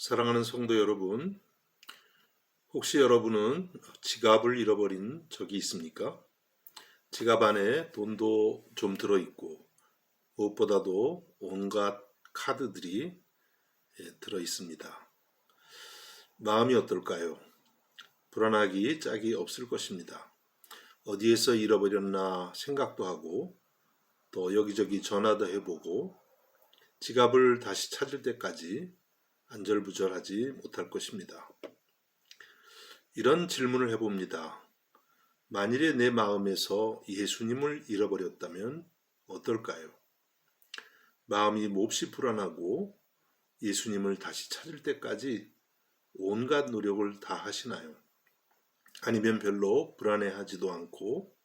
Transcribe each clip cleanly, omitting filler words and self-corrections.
사랑하는 성도 여러분, 혹시 여러분은 지갑을 잃어버린 적이 있습니까? 지갑 안에 돈도 좀 들어있고 무엇보다도 온갖 카드들이 들어 있습니다. 마음이 어떨까요? 불안하기 짝이 없을 것입니다. 어디에서 잃어버렸나 생각도 하고 또 여기저기 전화도 해보고 지갑을 다시 찾을 때까지 안절부절하지 못할 것입니다. 이런 질문을 해봅니다. 만일에 내 마음에서 예수님을 잃어버렸다면 어떨까요? 마음이 몹시 불안하고 예수님을 다시 찾을 때까지 온갖 노력을 다 하시나요? 아니면 별로 불안해하지도 않고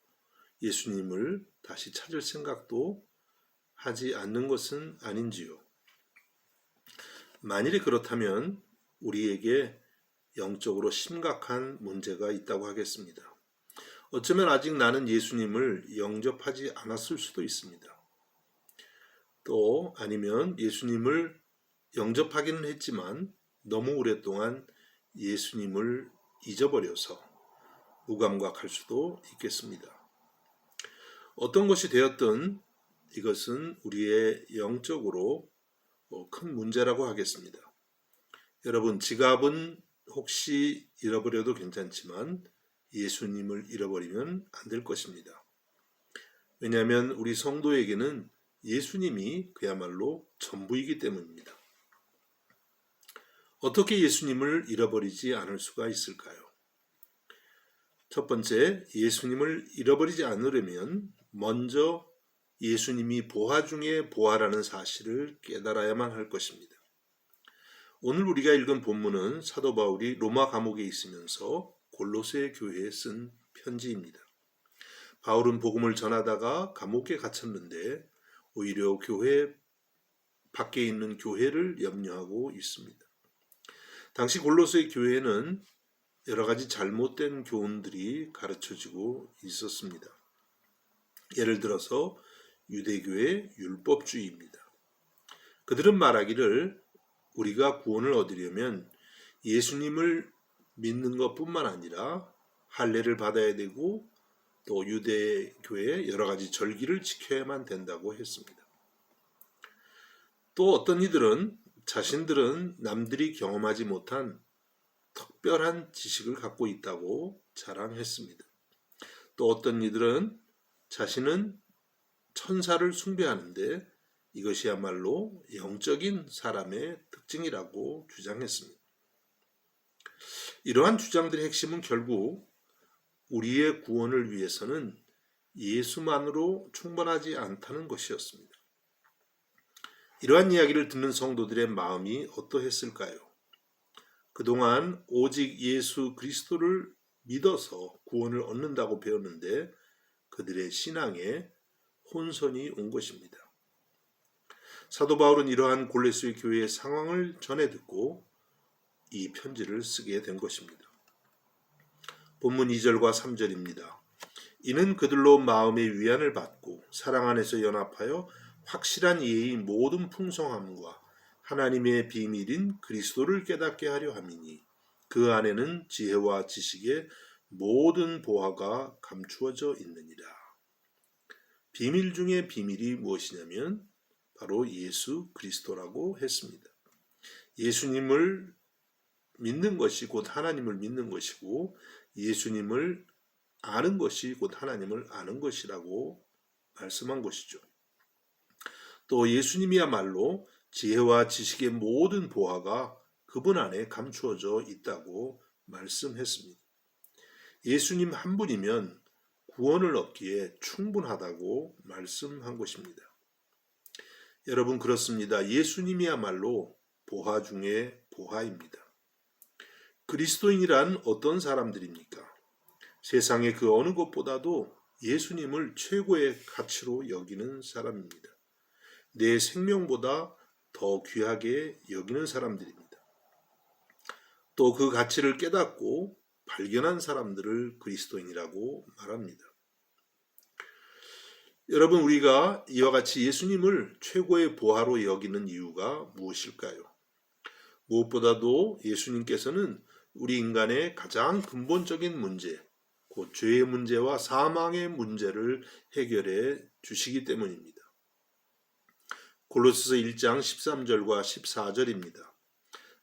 예수님을 다시 찾을 생각도 하지 않는 것은 아닌지요? 만일에 그렇다면 우리에게 영적으로 심각한 문제가 있다고 하겠습니다. 어쩌면 아직 나는 예수님을 영접하지 않았을 수도 있습니다. 또 아니면 예수님을 영접하기는 했지만 너무 오랫동안 예수님을 잊어버려서 무감각할 수도 있겠습니다. 어떤 것이 되었든 이것은 우리의 영적으로 큰 문제라고 하겠습니다. 여러분, 지갑은 혹시 잃어버려도 괜찮지만 예수님을 잃어버리면 안 될 것입니다. 왜냐하면 우리 성도에게는 예수님이 그야말로 전부이기 때문입니다. 어떻게 예수님을 잃어버리지 않을 수가 있을까요? 첫 번째, 예수님을 잃어버리지 않으려면 먼저 예수님이 보화 중에 보화라는 사실을 깨달아야만 할 것입니다. 오늘 우리가 읽은 본문은 사도 바울이 로마 감옥에 있으면서 골로새 교회에 쓴 편지입니다. 바울은 복음을 전하다가 감옥에 갇혔는데 오히려 교회 밖에 있는 교회를 염려하고 있습니다. 당시 골로새 교회는 여러 가지 잘못된 교훈들이 가르쳐지고 있었습니다. 예를 들어서 유대교의 율법주의입니다. 그들은 말하기를 우리가 구원을 얻으려면 예수님을 믿는 것뿐만 아니라 할례를 받아야 되고 또 유대교의 여러 가지 절기를 지켜야만 된다고 했습니다. 또 어떤 이들은 자신들은 남들이 경험하지 못한 특별한 지식을 갖고 있다고 자랑했습니다. 또 어떤 이들은 자신은 천사를 숭배하는데 이것이야말로 영적인 사람의 특징이라고 주장했습니다. 이러한 주장들의 핵심은 결국 우리의 구원을 위해서는 예수만으로 충분하지 않다는 것이었습니다. 이러한 이야기를 듣는 성도들의 마음이 어떠했을까요? 그동안 오직 예수 그리스도를 믿어서 구원을 얻는다고 배웠는데 그들의 신앙에 혼선이 온 것입니다. 사도 바울은 이러한 골로새 교회의 상황을 전해 듣고 이 편지를 쓰게 된 것입니다. 본문 2절과 3절입니다. 이는 그들로 마음의 위안을 받고 사랑 안에서 연합하여 확실한 이해의 모든 풍성함과 하나님의 비밀인 그리스도를 깨닫게 하려 함이니 그 안에는 지혜와 지식의 모든 보화가 감추어져 있느니라. 비밀 중에 비밀이 무엇이냐면 바로 예수 그리스도라고 했습니다. 예수님을 믿는 것이 곧 하나님을 믿는 것이고 예수님을 아는 것이 곧 하나님을 아는 것이라고 말씀한 것이죠. 또 예수님이야말로 지혜와 지식의 모든 보화가 그분 안에 감추어져 있다고 말씀했습니다. 예수님 한 분이면 구원을 얻기에 충분하다고 말씀한 것입니다. 여러분, 그렇습니다. 예수님이야말로 보화 중에 보화입니다. 그리스도인이란 어떤 사람들입니까? 세상의 그 어느 것보다도 예수님을 최고의 가치로 여기는 사람입니다. 내 생명보다 더 귀하게 여기는 사람들입니다. 또 그 가치를 깨닫고 발견한 사람들을 그리스도인이라고 말합니다. 여러분, 우리가 이와 같이 예수님을 최고의 보화로 여기는 이유가 무엇일까요? 무엇보다도 예수님께서는 우리 인간의 가장 근본적인 문제, 곧 죄의 문제와 사망의 문제를 해결해 주시기 때문입니다. 골로새서 1장 13절과 14절입니다.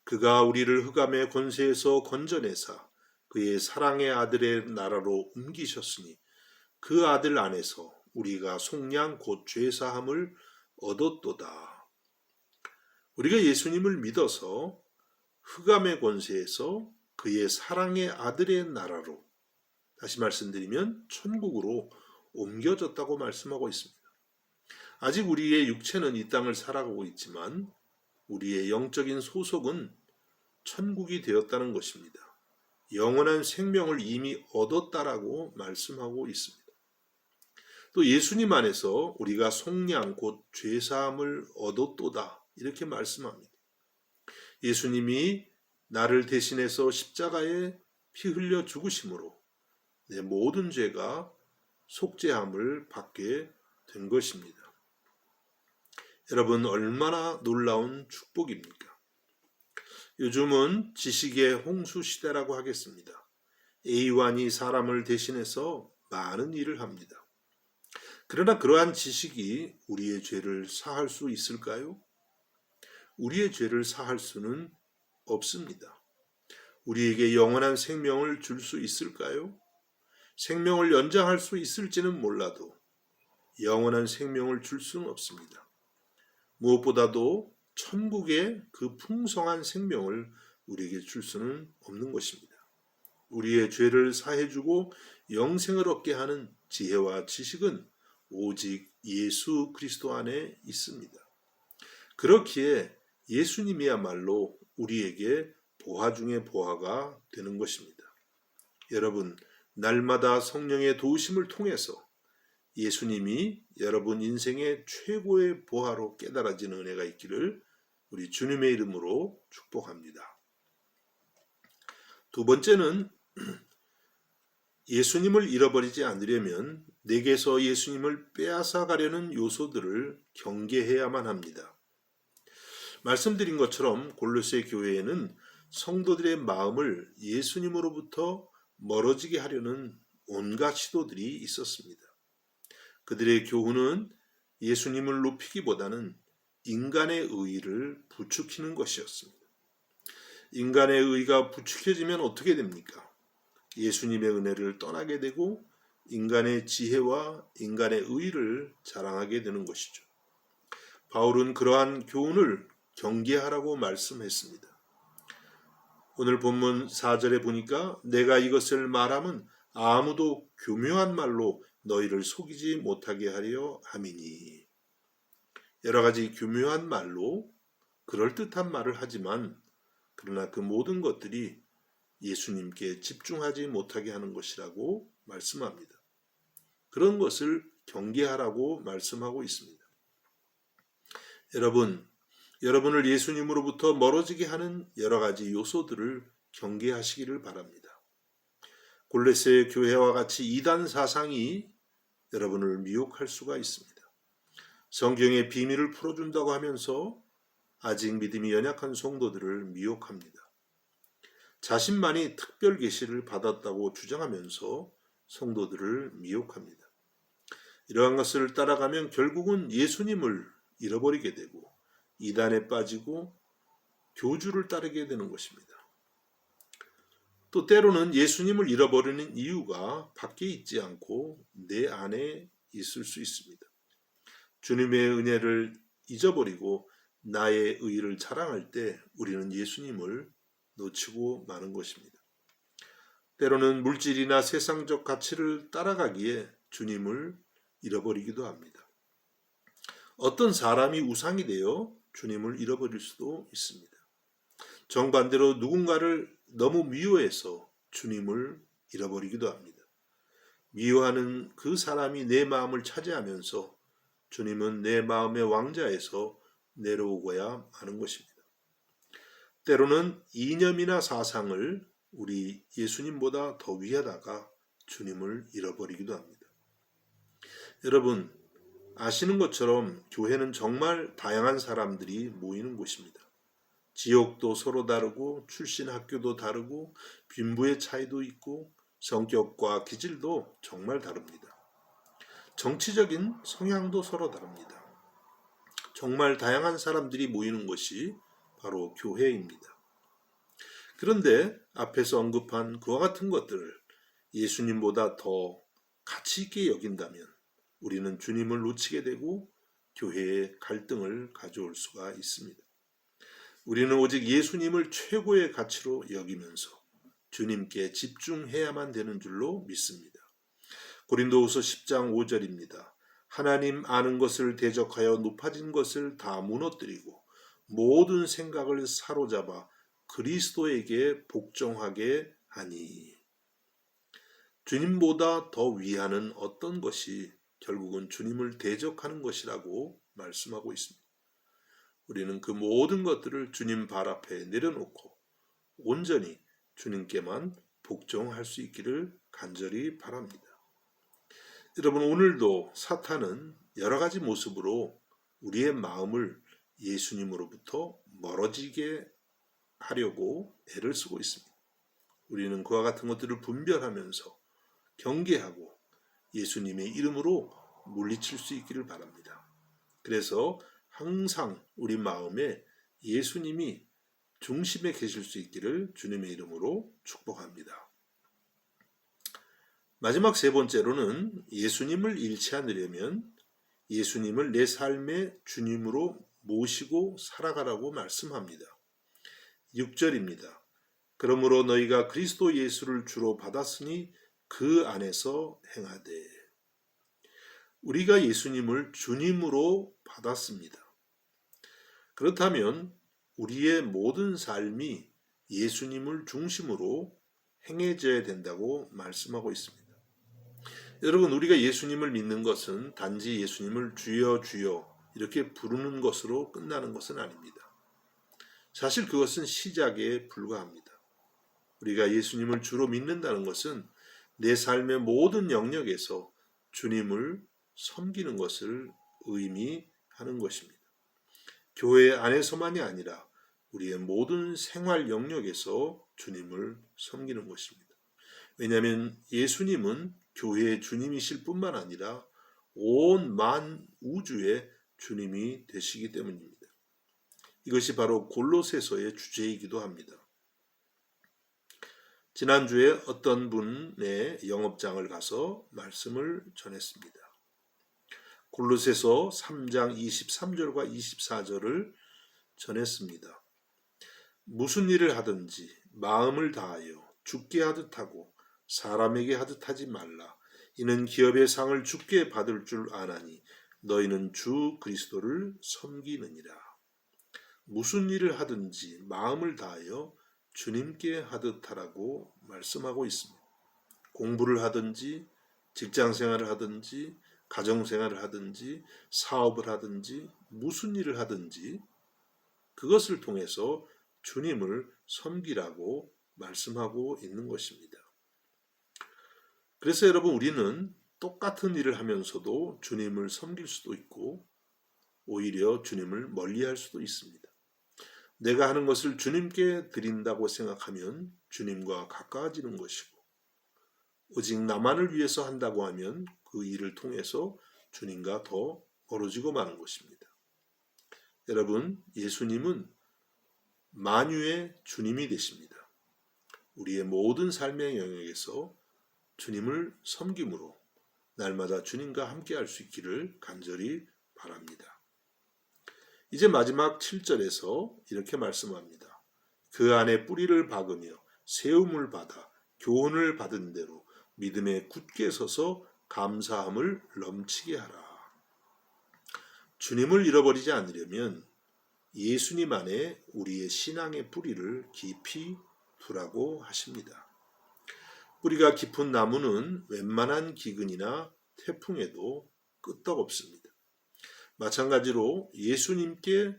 그가 우리를 흑암의 권세에서 건져내사 그의 사랑의 아들의 나라로 옮기셨으니 그 아들 안에서 우리가 속량 곧 죄사함을 얻었도다. 우리가 예수님을 믿어서 흑암의 권세에서 그의 사랑의 아들의 나라로, 다시 말씀드리면 천국으로 옮겨졌다고 말씀하고 있습니다. 아직 우리의 육체는 이 땅을 살아가고 있지만 우리의 영적인 소속은 천국이 되었다는 것입니다. 영원한 생명을 이미 얻었다라고 말씀하고 있습니다. 또 예수님 안에서 우리가 속량 곧 죄사함을 얻었도다 이렇게 말씀합니다. 예수님이 나를 대신해서 십자가에 피 흘려 죽으심으로 내 모든 죄가 속죄함을 받게 된 것입니다. 여러분, 얼마나 놀라운 축복입니까? 요즘은 지식의 홍수 시대라고 하겠습니다. A환이 사람을 대신해서 많은 일을 합니다. 그러나 그러한 지식이 우리의 죄를 사할 수 있을까요? 우리의 죄를 사할 수는 없습니다. 우리에게 영원한 생명을 줄 수 있을까요? 생명을 연장할 수 있을지는 몰라도 영원한 생명을 줄 수는 없습니다. 무엇보다도 천국의 그 풍성한 생명을 우리에게 줄 수는 없는 것입니다. 우리의 죄를 사해주고 영생을 얻게 하는 지혜와 지식은 오직 예수 그리스도 안에 있습니다. 그렇기에 예수님이야말로 우리에게 보화 중의 보화가 되는 것입니다. 여러분, 날마다 성령의 도우심을 통해서 예수님이 여러분 인생의 최고의 보화로 깨달아지는 은혜가 있기를 우리 주님의 이름으로 축복합니다. 두 번째는 예수님을 잃어버리지 않으려면 내게서 예수님을 빼앗아 가려는 요소들을 경계해야만 합니다. 말씀드린 것처럼 골로새 교회에는 성도들의 마음을 예수님으로부터 멀어지게 하려는 온갖 시도들이 있었습니다. 그들의 교훈은 예수님을 높이기보다는 인간의 의의를 부추기는 것이었습니다. 인간의 의의가 부추겨지면 어떻게 됩니까? 예수님의 은혜를 떠나게 되고 인간의 지혜와 인간의 의의를 자랑하게 되는 것이죠. 바울은 그러한 교훈을 경계하라고 말씀했습니다. 오늘 본문 4절에 보니까 내가 이것을 말함은 아무도 교묘한 말로 너희를 속이지 못하게 하려 함이니. 여러 가지 교묘한 말로 그럴듯한 말을 하지만 그러나 그 모든 것들이 예수님께 집중하지 못하게 하는 것이라고 말씀합니다. 그런 것을 경계하라고 말씀하고 있습니다. 여러분을 예수님으로부터 멀어지게 하는 여러 가지 요소들을 경계하시기를 바랍니다. 골로새 교회와 같이 이단 사상이 여러분을 미혹할 수가 있습니다. 성경의 비밀을 풀어준다고 하면서 아직 믿음이 연약한 성도들을 미혹합니다. 자신만이 특별 계시를 받았다고 주장하면서 성도들을 미혹합니다. 이러한 것을 따라가면 결국은 예수님을 잃어버리게 되고 이단에 빠지고 교주를 따르게 되는 것입니다. 또 때로는 예수님을 잃어버리는 이유가 밖에 있지 않고 내 안에 있을 수 있습니다. 주님의 은혜를 잊어버리고 나의 의의를 자랑할 때 우리는 예수님을 놓치고 마는 것입니다. 때로는 물질이나 세상적 가치를 따라가기에 주님을 잃어버리기도 합니다. 어떤 사람이 우상이 되어 주님을 잃어버릴 수도 있습니다. 정반대로 누군가를 너무 미워해서 주님을 잃어버리기도 합니다. 미워하는 그 사람이 내 마음을 차지하면서 주님은 내 마음의 왕자에서 내려오고야 하는 것입니다. 때로는 이념이나 사상을 우리 예수님보다 더 위하다가 주님을 잃어버리기도 합니다. 여러분, 아시는 것처럼 교회는 정말 다양한 사람들이 모이는 곳입니다. 지역도 서로 다르고 출신 학교도 다르고 빈부의 차이도 있고 성격과 기질도 정말 다릅니다. 정치적인 성향도 서로 다릅니다. 정말 다양한 사람들이 모이는 것이 바로 교회입니다. 그런데 앞에서 언급한 그와 같은 것들을 예수님보다 더 가치 있게 여긴다면 우리는 주님을 놓치게 되고 교회에 갈등을 가져올 수가 있습니다. 우리는 오직 예수님을 최고의 가치로 여기면서 주님께 집중해야만 되는 줄로 믿습니다. 고린도후서 10장 5절입니다. 하나님 아는 것을 대적하여 높아진 것을 다 무너뜨리고 모든 생각을 사로잡아 그리스도에게 복종하게 하니. 주님보다 더 위하는 어떤 것이 결국은 주님을 대적하는 것이라고 말씀하고 있습니다. 우리는 그 모든 것들을 주님 발 앞에 내려놓고 온전히 주님께만 복종할 수 있기를 간절히 바랍니다. 여러분, 오늘도 사탄은 여러 가지 모습으로 우리의 마음을 예수님으로부터 멀어지게 하려고 애를 쓰고 있습니다. 우리는 그와 같은 것들을 분별하면서 경계하고 예수님의 이름으로 물리칠 수 있기를 바랍니다. 그래서 항상 우리 마음에 예수님이 중심에 계실 수 있기를 주님의 이름으로 축복합니다. 마지막 세 번째로는 예수님을 잃지 않으려면 예수님을 내 삶의 주님으로 모시고 살아가라고 말씀합니다. 6절입니다. 그러므로 너희가 그리스도 예수를 주로 받았으니 그 안에서 행하되. 우리가 예수님을 주님으로 받았습니다. 그렇다면 우리의 모든 삶이 예수님을 중심으로 행해져야 된다고 말씀하고 있습니다. 여러분, 우리가 예수님을 믿는 것은 단지 예수님을 주여 주여 이렇게 부르는 것으로 끝나는 것은 아닙니다. 사실 그것은 시작에 불과합니다. 우리가 예수님을 주로 믿는다는 것은 내 삶의 모든 영역에서 주님을 섬기는 것을 의미하는 것입니다. 교회 안에서만이 아니라 우리의 모든 생활 영역에서 주님을 섬기는 것입니다. 왜냐하면 예수님은 교회의 주님이실 뿐만 아니라 온 만우주의 주님이 되시기 때문입니다. 이것이 바로 골로새서의 주제이기도 합니다. 지난주에 어떤 분의 영업장을 가서 말씀을 전했습니다. 골로새서 3장 23절과 24절을 전했습니다. 무슨 일을 하든지 마음을 다하여 주께 하듯 하고 사람에게 하듯 하지 말라. 이는 기업의 상을 주께 받을 줄 아나니 너희는 주 그리스도를 섬기느니라. 무슨 일을 하든지 마음을 다하여 주님께 하듯 하라고 말씀하고 있습니다. 공부를 하든지 직장생활을 하든지 가정생활을 하든지 사업을 하든지 무슨 일을 하든지 그것을 통해서 주님을 섬기라고 말씀하고 있는 것입니다. 그래서 여러분, 우리는 똑같은 일을 하면서도 주님을 섬길 수도 있고 오히려 주님을 멀리할 수도 있습니다. 내가 하는 것을 주님께 드린다고 생각하면 주님과 가까워지는 것이고, 오직 나만을 위해서 한다고 하면 그 일을 통해서 주님과 더 멀어지고 마는 것입니다. 여러분, 예수님은 만유의 주님이 되십니다. 우리의 모든 삶의 영역에서 주님을 섬김으로 날마다 주님과 함께 할 수 있기를 간절히 바랍니다. 이제 마지막 7절에서 이렇게 말씀합니다. 그 안에 뿌리를 박으며 세움을 받아 교훈을 받은 대로 믿음에 굳게 서서 감사함을 넘치게 하라. 주님을 잃어버리지 않으려면 예수님 안에 우리의 신앙의 뿌리를 깊이 두라고 하십니다. 뿌리가 깊은 나무는 웬만한 기근이나 태풍에도 끄떡없습니다. 마찬가지로 예수님께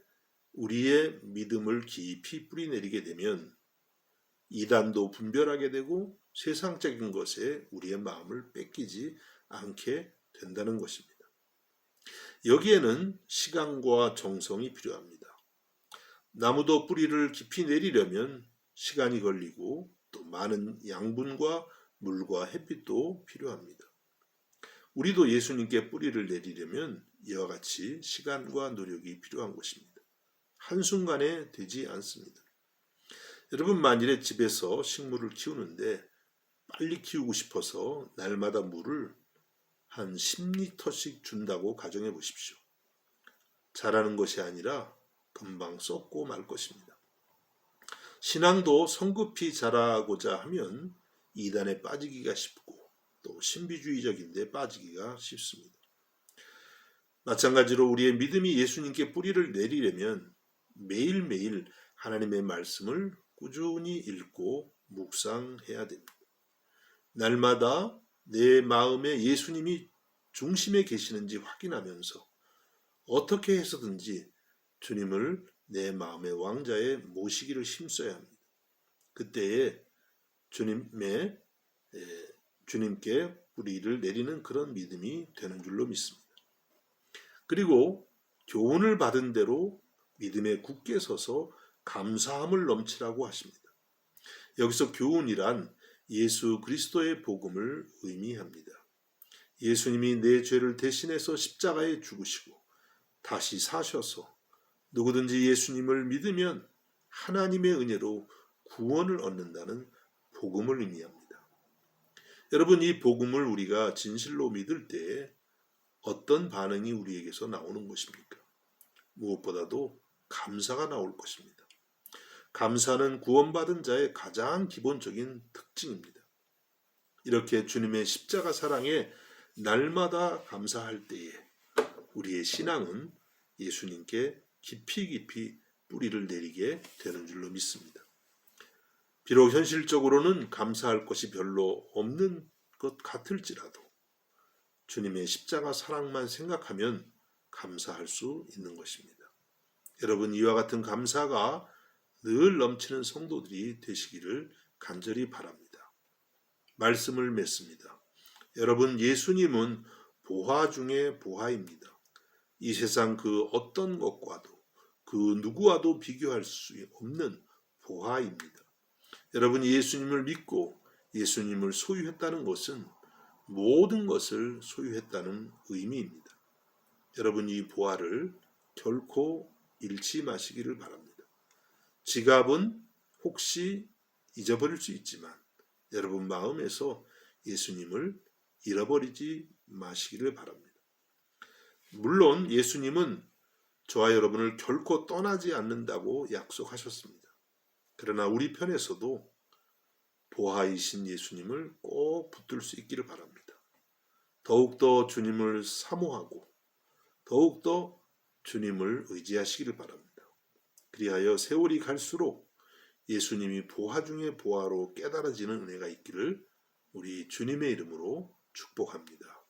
우리의 믿음을 깊이 뿌리내리게 되면 이단도 분별하게 되고 세상적인 것에 우리의 마음을 뺏기지 않게 된다는 것입니다. 여기에는 시간과 정성이 필요합니다. 나무도 뿌리를 깊이 내리려면 시간이 걸리고 또 많은 양분과 물과 햇빛도 필요합니다. 우리도 예수님께 뿌리를 내리려면 이와 같이 시간과 노력이 필요한 것입니다. 한순간에 되지 않습니다. 여러분, 만일에 집에서 식물을 키우는데 빨리 키우고 싶어서 날마다 물을 한 10리터씩 준다고 가정해 보십시오. 자라는 것이 아니라 금방 썩고 말 것입니다. 신앙도 성급히 자라고자 하면 이단에 빠지기가 쉽고 또 신비주의적인데 빠지기가 쉽습니다. 마찬가지로 우리의 믿음이 예수님께 뿌리를 내리려면 매일매일 하나님의 말씀을 꾸준히 읽고 묵상해야 됩니다. 날마다 내 마음에 예수님이 중심에 계시는지 확인하면서 어떻게 해서든지 주님을 내 마음의 왕자에 모시기를 힘써야 합니다. 그때에 주님께 뿌리를 내리는 그런 믿음이 되는 줄로 믿습니다. 그리고 교훈을 받은 대로 믿음에 굳게 서서 감사함을 넘치라고 하십니다. 여기서 교훈이란 예수 그리스도의 복음을 의미합니다. 예수님이 내 죄를 대신해서 십자가에 죽으시고 다시 사셔서 누구든지 예수님을 믿으면 하나님의 은혜로 구원을 얻는다는 복음을 의미합니다. 여러분, 이 복음을 우리가 진실로 믿을 때에 어떤 반응이 우리에게서 나오는 것입니까? 무엇보다도 감사가 나올 것입니다. 감사는 구원받은 자의 가장 기본적인 특징입니다. 이렇게 주님의 십자가 사랑에 날마다 감사할 때에 우리의 신앙은 예수님께 깊이 뿌리를 내리게 되는 줄로 믿습니다. 비록 현실적으로는 감사할 것이 별로 없는 것 같을지라도 주님의 십자가 사랑만 생각하면 감사할 수 있는 것입니다. 여러분, 이와 같은 감사가 늘 넘치는 성도들이 되시기를 간절히 바랍니다. 말씀을 맺습니다. 여러분, 예수님은 보화 중에 보화입니다. 이 세상 그 어떤 것과도 그 누구와도 비교할 수 없는 보화입니다. 여러분이 예수님을 믿고 예수님을 소유했다는 것은 모든 것을 소유했다는 의미입니다. 여러분, 이 보화를 결코 잃지 마시기를 바랍니다. 지갑은 혹시 잊어버릴 수 있지만 여러분 마음에서 예수님을 잃어버리지 마시기를 바랍니다. 물론 예수님은 저와 여러분을 결코 떠나지 않는다고 약속하셨습니다. 그러나 우리 편에서도 보화이신 예수님을 꼭 붙들 수 있기를 바랍니다. 더욱더 주님을 사모하고 더욱더 주님을 의지하시기를 바랍니다. 그리하여 세월이 갈수록 예수님이 보화 중에 보화로 깨달아지는 은혜가 있기를 우리 주님의 이름으로 축복합니다.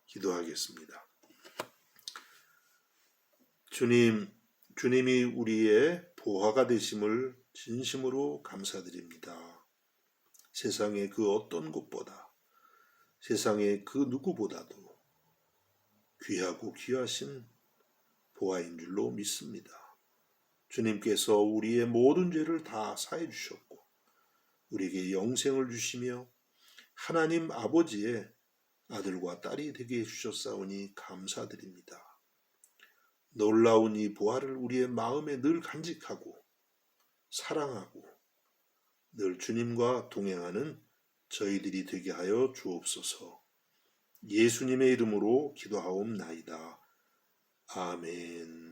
기도하겠습니다. 주님이 우리의 보화가 되심을 진심으로 감사드립니다. 세상의 그 어떤 곳보다, 세상의 그 누구보다도 귀하고 귀하신 보화인 줄로 믿습니다. 주님께서 우리의 모든 죄를 다 사해 주셨고 우리에게 영생을 주시며 하나님 아버지의 아들과 딸이 되게 해주셨사오니 감사드립니다. 놀라운 이 보화를 우리의 마음에 늘 간직하고 사랑하고 늘 주님과 동행하는 저희들이 되게 하여 주옵소서. 예수님의 이름으로 기도하옵나이다. 아멘.